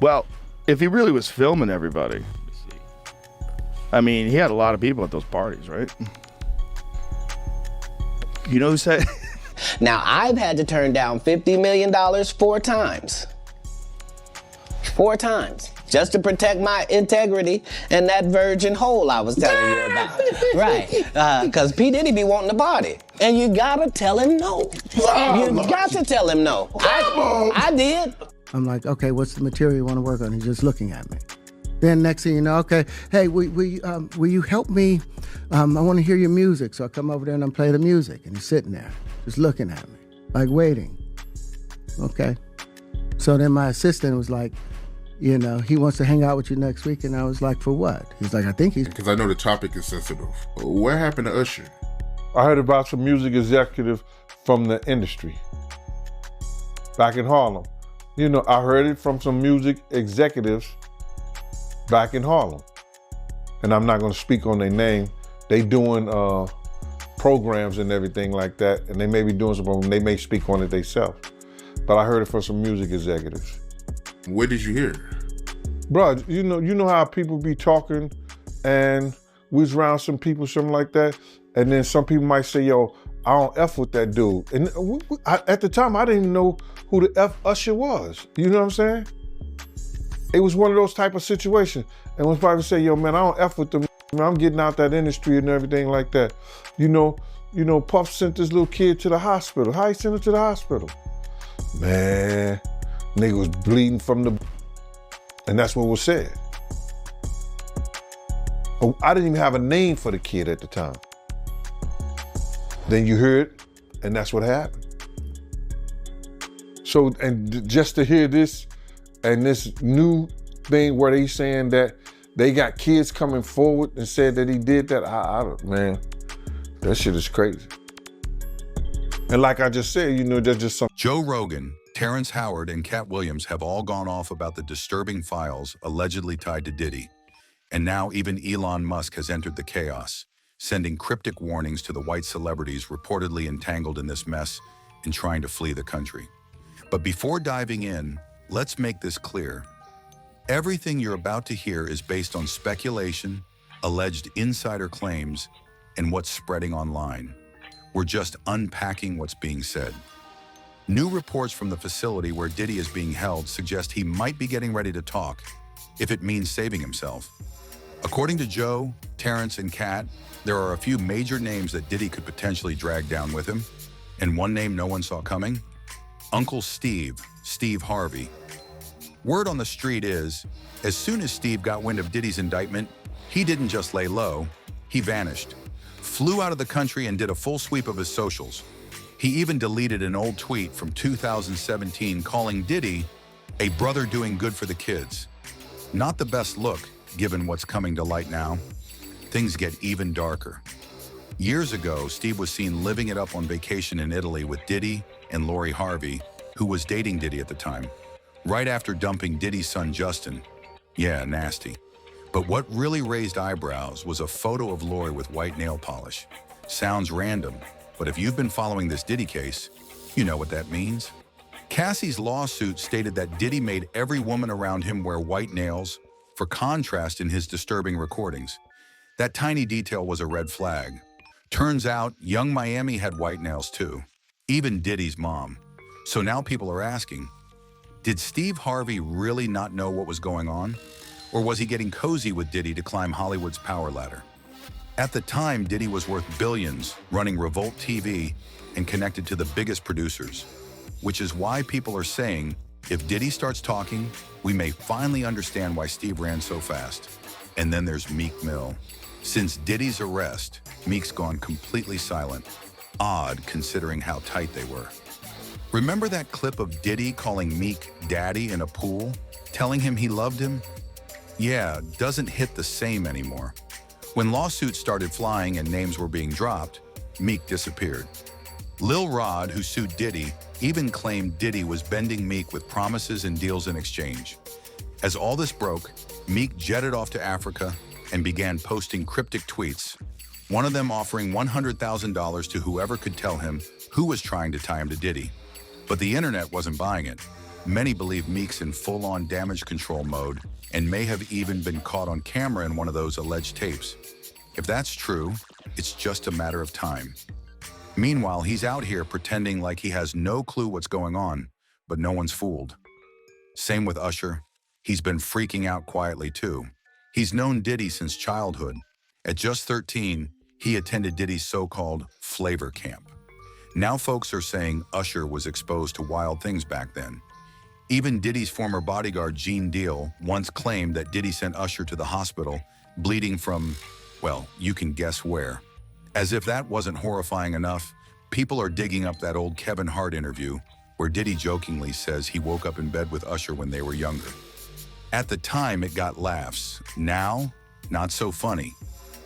Well, if he really was filming everybody, I mean, he had a lot of people at those parties, right? You know who said? Now, I've had to turn down $50 million 4 times. 4 times. Just to protect my integrity and that virgin hole I was telling you about. Right. Because P. Diddy be wanting to party. And you gotta tell him no. You got to tell him no. I did. I'm like, okay, what's the material you want to work on? He's just looking at me. Then next thing you know, okay, hey, will you help me? I want to hear your music. So I come over there and I play the music. And he's sitting there, just looking at me, like waiting. Okay. So then my assistant was like, you know, he wants to hang out with you next week. And I was like, for what? He's like, I think he's... Because I know the topic is sensitive. What happened to Usher? I heard about some music executive from the industry back in Harlem. You know, I heard it from some music executives back in Harlem. And I'm not going to speak on their name. They doing programs and everything like that. And they may be doing some programs. They may speak on it themselves. But I heard it from some music executives. What did you hear? Bro, you know how people be talking and we was around some people, something like that. And then some people might say, yo, I don't F with that dude. And at the time, I didn't even know who the F Usher was. You know what I'm saying? It was one of those type of situations. And when somebody say, yo, man, I don't F with them. I'm getting out that industry and everything like that. You know, Puff sent this little kid to the hospital. How he sent him to the hospital? Man, nigga was bleeding from the... And that's what was said. Oh, I didn't even have a name for the kid at the time. Then you hear it, and that's what happened. So, and just to hear this, and this new thing where they saying that they got kids coming forward and said that he did that, man, that shit is crazy. And like I just said, you know, that's just some... Joe Rogan, Terrence Howard, and Katt Williams have all gone off about the disturbing files allegedly tied to Diddy. And now even Elon Musk has entered the chaos, sending cryptic warnings to the white celebrities reportedly entangled in this mess and trying to flee the country. But before diving in, let's make this clear. Everything you're about to hear is based on speculation, alleged insider claims, and what's spreading online. We're just unpacking what's being said. New reports from the facility where Diddy is being held suggest he might be getting ready to talk, if it means saving himself. According to Joe, Terrence, and Katt, there are a few major names that Diddy could potentially drag down with him, and one name no one saw coming: Uncle Steve Harvey. Word on the street is, as soon as Steve got wind of Diddy's indictment, he didn't just lay low, he vanished, flew out of the country and did a full sweep of his socials. He even deleted an old tweet from 2017 calling Diddy a brother doing good for the kids. Not the best look, given what's coming to light now. Things get even darker. Years ago, Steve was seen living it up on vacation in Italy with Diddy and Lori Harvey, who was dating Diddy at the time, right after dumping Diddy's son Justin. Yeah, nasty. But what really raised eyebrows was a photo of Lori with white nail polish. Sounds random, but if you've been following this Diddy case, you know what that means. Cassie's lawsuit stated that Diddy made every woman around him wear white nails for contrast in his disturbing recordings. That tiny detail was a red flag. Turns out, Young Miami had white nails too, even Diddy's mom. So now people are asking, did Steve Harvey really not know what was going on? Or was he getting cozy with Diddy to climb Hollywood's power ladder? At the time, Diddy was worth billions, running Revolt TV and connected to the biggest producers, which is why people are saying, if Diddy starts talking, we may finally understand why Steve ran so fast. And then there's Meek Mill. Since Diddy's arrest, Meek's gone completely silent. Odd considering how tight they were. Remember that clip of Diddy calling Meek daddy in a pool, telling him he loved him? Yeah, doesn't hit the same anymore. When lawsuits started flying and names were being dropped, Meek disappeared. Lil Rod, who sued Diddy, even claimed Diddy was bending Meek with promises and deals in exchange. As all this broke, Meek jetted off to Africa and began posting cryptic tweets, one of them offering $100,000 to whoever could tell him who was trying to tie him to Diddy. But the internet wasn't buying it. Many believe Meek's in full-on damage control mode and may have even been caught on camera in one of those alleged tapes. If that's true, it's just a matter of time. Meanwhile, he's out here pretending like he has no clue what's going on, but no one's fooled. Same with Usher. He's been freaking out quietly too. He's known Diddy since childhood. At just 13, he attended Diddy's so-called flavor camp. Now folks are saying Usher was exposed to wild things back then. Even Diddy's former bodyguard, Gene Deal, once claimed that Diddy sent Usher to the hospital, bleeding from, well, you can guess where. As if that wasn't horrifying enough, people are digging up that old Kevin Hart interview where Diddy jokingly says he woke up in bed with Usher when they were younger. At the time, it got laughs. Now, not so funny.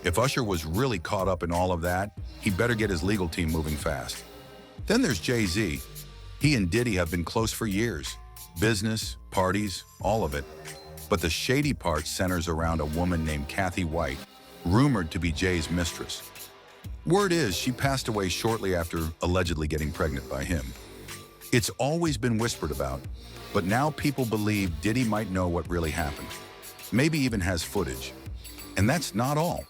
If Usher was really caught up in all of that, he better get his legal team moving fast. Then there's Jay-Z. He and Diddy have been close for years. Business, parties, all of it. But the shady part centers around a woman named Kathy White, rumored to be Jay's mistress. Word is she passed away shortly after allegedly getting pregnant by him. It's always been whispered about, but now people believe Diddy might know what really happened. Maybe even has footage. And that's not all.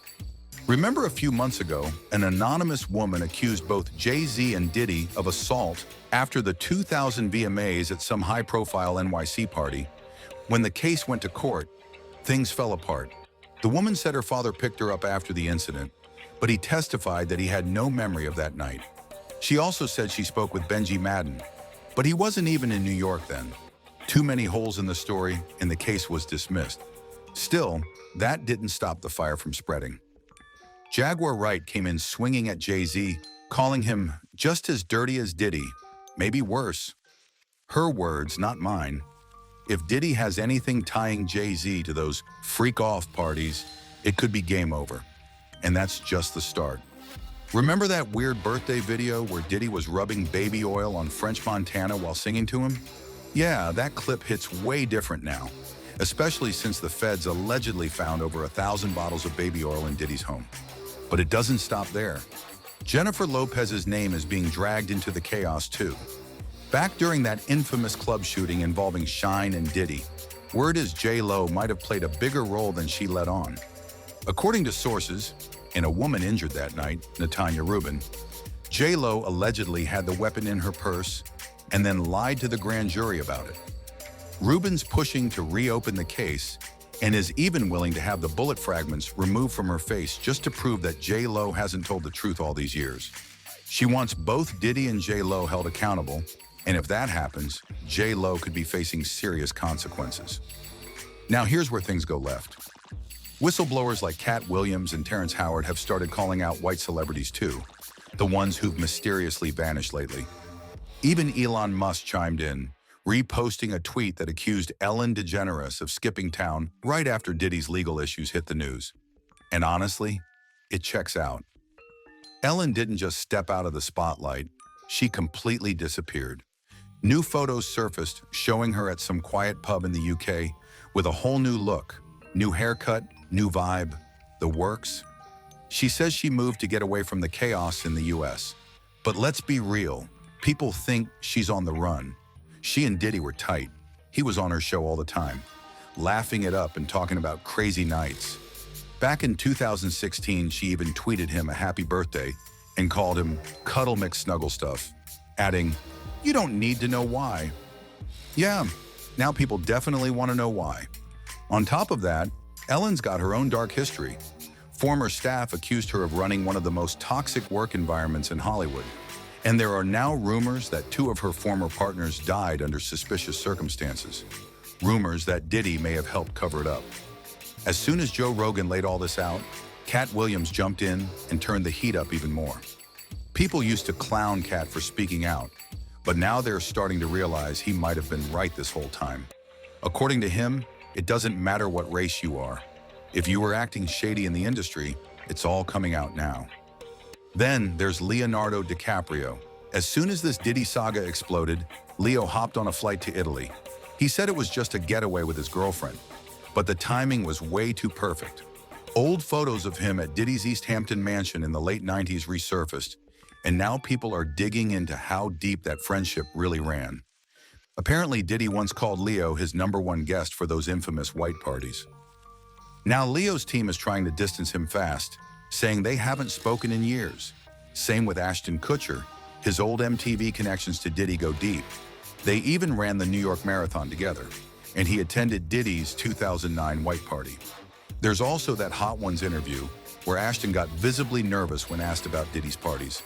Remember a few months ago, an anonymous woman accused both Jay-Z and Diddy of assault after the 2000 VMAs at some high-profile NYC party. When the case went to court, things fell apart. The woman said her father picked her up after the incident, but he testified that he had no memory of that night. She also said she spoke with Benji Madden, but he wasn't even in New York then. Too many holes in the story, and the case was dismissed. Still, that didn't stop the fire from spreading. Jaguar Wright came in swinging at Jay-Z, calling him just as dirty as Diddy, maybe worse. Her words, not mine. If Diddy has anything tying Jay-Z to those freak-off parties, it could be game over. And that's just the start. Remember that weird birthday video where Diddy was rubbing baby oil on French Montana while singing to him? Yeah, that clip hits way different now, especially since the feds allegedly found over 1,000 bottles of baby oil in Diddy's home. But it doesn't stop there. Jennifer Lopez's name is being dragged into the chaos too. Back during that infamous club shooting involving Shine and Diddy, word is J-Lo might have played a bigger role than she let on. According to sources, and a woman injured that night, Natanya Rubin, J-Lo allegedly had the weapon in her purse and then lied to the grand jury about it. Rubin's pushing to reopen the case and is even willing to have the bullet fragments removed from her face just to prove that J-Lo hasn't told the truth all these years. She wants both Diddy and J-Lo held accountable, and if that happens, J-Lo could be facing serious consequences. Now here's where things go left. Whistleblowers like Katt Williams and Terrence Howard have started calling out white celebrities too, the ones who've mysteriously vanished lately. Even Elon Musk chimed in, reposting a tweet that accused Ellen DeGeneres of skipping town right after Diddy's legal issues hit the news. And honestly, it checks out. Ellen didn't just step out of the spotlight, she completely disappeared. New photos surfaced showing her at some quiet pub in the UK with a whole new look, new haircut, new vibe, the works. She says she moved to get away from the chaos in the US. But let's be real, people think she's on the run. She and Diddy were tight. He was on her show all the time, laughing it up and talking about crazy nights. Back in 2016, she even tweeted him a happy birthday and called him Cuddle McSnugglestuff, adding, "You don't need to know why." Yeah, now people definitely want to know why. On top of that, Ellen's got her own dark history. Former staff accused her of running one of the most toxic work environments in Hollywood. And there are now rumors that 2 of her former partners died under suspicious circumstances. Rumors that Diddy may have helped cover it up. As soon as Joe Rogan laid all this out, Katt Williams jumped in and turned the heat up even more. People used to clown Katt for speaking out, but now they're starting to realize he might have been right this whole time. According to him, it doesn't matter what race you are. If you were acting shady in the industry, it's all coming out now. Then there's Leonardo DiCaprio. As soon as this Diddy saga exploded, Leo hopped on a flight to Italy. He said it was just a getaway with his girlfriend, but the timing was way too perfect. Old photos of him at Diddy's East Hampton mansion in the late 90s resurfaced, and now people are digging into how deep that friendship really ran. Apparently, Diddy once called Leo his #1 guest for those infamous white parties. Now, Leo's team is trying to distance him fast, saying they haven't spoken in years. Same with Ashton Kutcher. His old MTV connections to Diddy go deep. They even ran the New York Marathon together, and he attended Diddy's 2009 white party. There's also that Hot Ones interview where Ashton got visibly nervous when asked about Diddy's parties.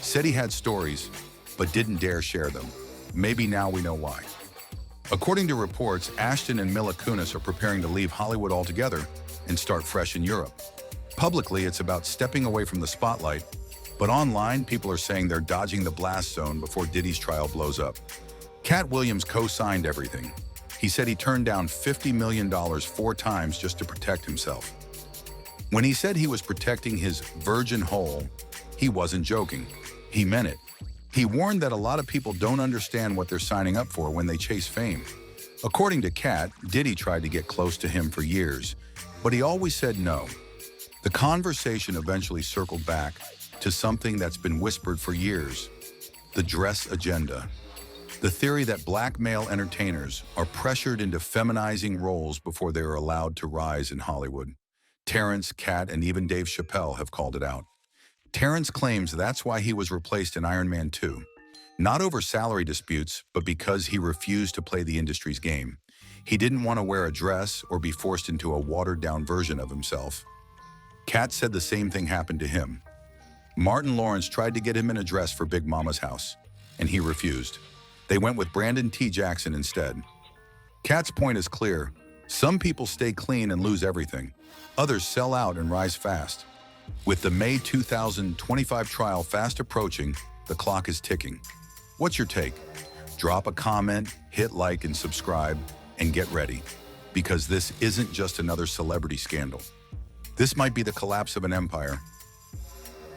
Said he had stories, but didn't dare share them. Maybe now we know why. According to reports, Ashton and Mila Kunis are preparing to leave Hollywood altogether and start fresh in Europe. Publicly, it's about stepping away from the spotlight, but online, people are saying they're dodging the blast zone before Diddy's trial blows up. Katt Williams co-signed everything. He said he turned down $50 million 4 times just to protect himself. When he said he was protecting his virgin hole, he wasn't joking. He meant it. He warned that a lot of people don't understand what they're signing up for when they chase fame. According to Katt, Diddy tried to get close to him for years, but he always said no. The conversation eventually circled back to something that's been whispered for years: the dress agenda. The theory that black male entertainers are pressured into feminizing roles before they are allowed to rise in Hollywood. Terrence, Katt, and even Dave Chappelle have called it out. Terrence claims that's why he was replaced in Iron Man 2. Not over salary disputes, but because he refused to play the industry's game. He didn't want to wear a dress or be forced into a watered-down version of himself. Katt said the same thing happened to him. Martin Lawrence tried to get him in a dress for Big Mama's house, and he refused. They went with Brandon T. Jackson instead. Katt's point is clear. Some people stay clean and lose everything. Others sell out and rise fast. With the May 2025 trial fast approaching, the clock is ticking. What's your take? Drop a comment, hit like and subscribe, and get ready. Because this isn't just another celebrity scandal. This might be the collapse of an empire,